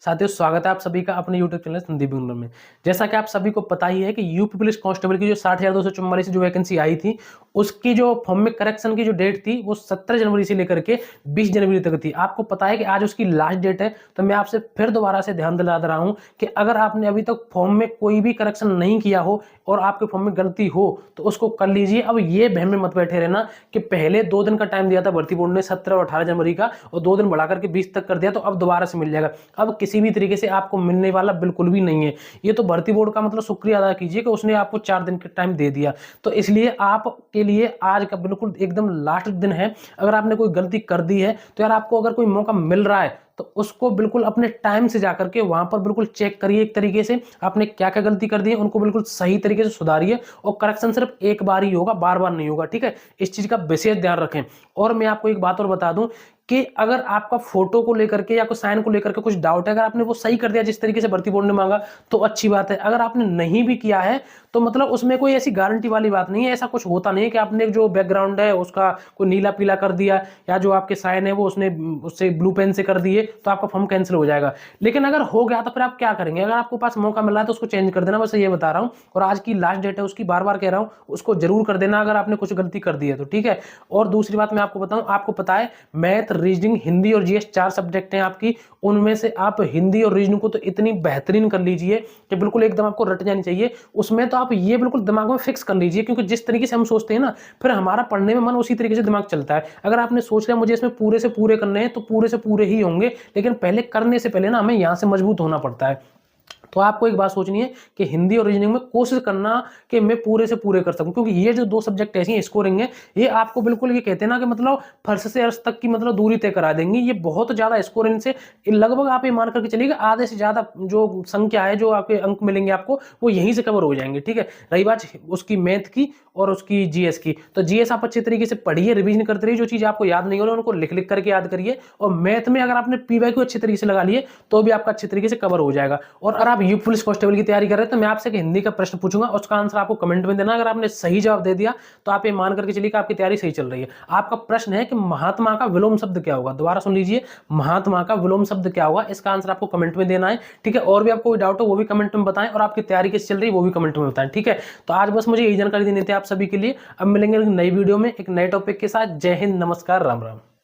साथियों, स्वागत है आप सभी का अपने YouTube चैनल संदीप बिगनर में। जैसा कि आप सभी को पता ही है कि यूपी पुलिस कांस्टेबल की जो 60,244 जो वैकेंसी आई थी, उसकी जो फॉर्म में करेक्शन की जो डेट थी वो 17 जनवरी से लेकर के 20 जनवरी तक थी। आपको पता है कि आज उसकी लास्ट डेट है, तो मैं आपसे फिर दोबारा से ध्यान दिला दे रहा हूं कि अगर आपने अभी तक फॉर्म में कोई भी करेक्शन नहीं किया हो और आपके फॉर्म में गलती हो तो उसको कर लीजिए। अब ये बहम में मत बैठे रहना कि पहले 2 दिन का टाइम दिया था भर्ती बोर्ड ने 17 और 18 जनवरी का, और 2 दिन बढ़ा करके 20 तक कर दिया, तो अब दोबारा से मिल जाएगा। अब किसी भी तरीके से आपको मिलने वाला बिल्कुल भी नहीं है। ये तो भर्ती बोर्ड का मतलब शुक्रिया अदा कीजिए कि उसने आपको 4 दिन का टाइम दे दिया। तो इसलिए आपके लिए आज का बिल्कुल एकदम लास्ट दिन है। अगर आपने कोई गलती कर दी है तो यार, आपको अगर कोई मौका मिल रहा है तो उसको बिल्कुल अपने टाइम से जाकर के वहां पर बिल्कुल चेक करिए, एक तरीके से आपने क्या क्या गलती कर दी है उनको बिल्कुल सही तरीके से सुधारिए। और करेक्शन सिर्फ एक बार ही होगा, बार बार नहीं होगा, ठीक है। इस चीज का विशेष ध्यान रखें। और मैं आपको एक बात और बता दूं कि अगर आपका फोटो को लेकर के या कोई साइन को लेकर के कुछ डाउट है, अगर आपने वो सही कर दिया जिस तरीके से भर्ती बोर्ड ने मांगा तो अच्छी बात है। अगर आपने नहीं भी किया है तो मतलब उसमें कोई ऐसी गारंटी वाली बात नहीं है। ऐसा कुछ होता नहीं है कि आपने जो बैकग्राउंड है उसका कोई नीला पीला कर दिया या जो आपके साइन है वो उसने उससे ब्लू पेन से कर दिए तो आपका फॉर्म कैंसिल हो जाएगा। लेकिन अगर हो गया तो फिर आप क्या करेंगे? अगर आपको पास मौका मिला है तो उसको चेंज कर देना, बस ये बता रहा हूं। और आज की लास्ट डेट है उसकी, बार बार कह रहा हूं, उसको जरूर कर देना अगर आपने कुछ गलती कर दी है तो, ठीक है। और दूसरी बात मैं आपको बताऊं, आपको पता है मैथ, रीजनिंग, हिंदी और जीएस 4 सब्जेक्ट हैं आपकी। उनमें से आप हिंदी और रीजनिंग को तो इतनी बेहतरीन कर लीजिए कि बिल्कुल एकदम आपको रट जानी चाहिए। उसमें तो आप ये बिल्कुल दिमाग में फिक्स कर लीजिए, क्योंकि जिस तरीके से हम सोचते हैं ना, फिर हमारा पढ़ने में मन उसी तरीके से दिमाग चलता है। अगर आपने सोच लिया मुझे इसमें पूरे से पूरे करने हैं तो पूरे से पूरे ही होंगे, लेकिन पहले करने से पहले ना हमें यहां से मजबूत होना पड़ता है। तो आपको एक बात सोचनी है कि हिंदी और रीजनिंग में कोशिश करना कि मैं पूरे से पूरे कर सकूं, क्योंकि ये जो 2 सब्जेक्ट ऐसी स्कोरिंग है, ये आपको बिल्कुल ये कहते हैं ना कि मतलब फर्श से अर्श तक की मतलब दूरी तय करा देंगी। ये बहुत ज्यादा स्कोरिंग से लगभग आप ये मान करके चलिए आधे से ज्यादा जो संख्या है, जो आपके अंक मिलेंगे आपको, वो यहीं से कवर हो जाएंगे, ठीक है। रही बात उसकी मैथ की और उसकी जीएस की, तो जीएस आप अच्छे तरीके से पढ़िए, रिवीजन करते रहिए, जो चीज आपको याद नहीं हो रही उनको लिख लिख करके याद करिए। और मैथ में अगर आपने पीवाईक्यू अच्छे तरीके से लगा लिए तो भी आपका अच्छे तरीके से कवर हो जाएगा। और अगर आप यूपी पुलिस कांस्टेबल की तैयारी कर रहे हैं तो मैं आपसे हिंदी का प्रश्न पूछूंगा, उसका आंसर आपको कमेंट में देना। अगर आपने सही जवाब दे दिया तो आप ये मान करके चलिए कि आपकी तैयारी सही चल रही है। आपका प्रश्न है कि महात्मा का विलोम शब्द क्या होगा? दोबारा सुन लीजिए, महात्मा का विलोम शब्द क्या होगा? इसका आंसर आपको कमेंट में देना है, ठीक है। और भी आपको कोई डाउट हो वो भी कमेंट में बताएं, और आपकी तैयारी कैसी चल रही है वो भी कमेंट में बताएं, ठीक है। तो आज बस मुझे यही जानकारी देनी थी आप सभी के लिए। अब मिलेंगे नई वीडियो में एक नए टॉपिक के साथ। जय हिंद, नमस्कार, राम राम।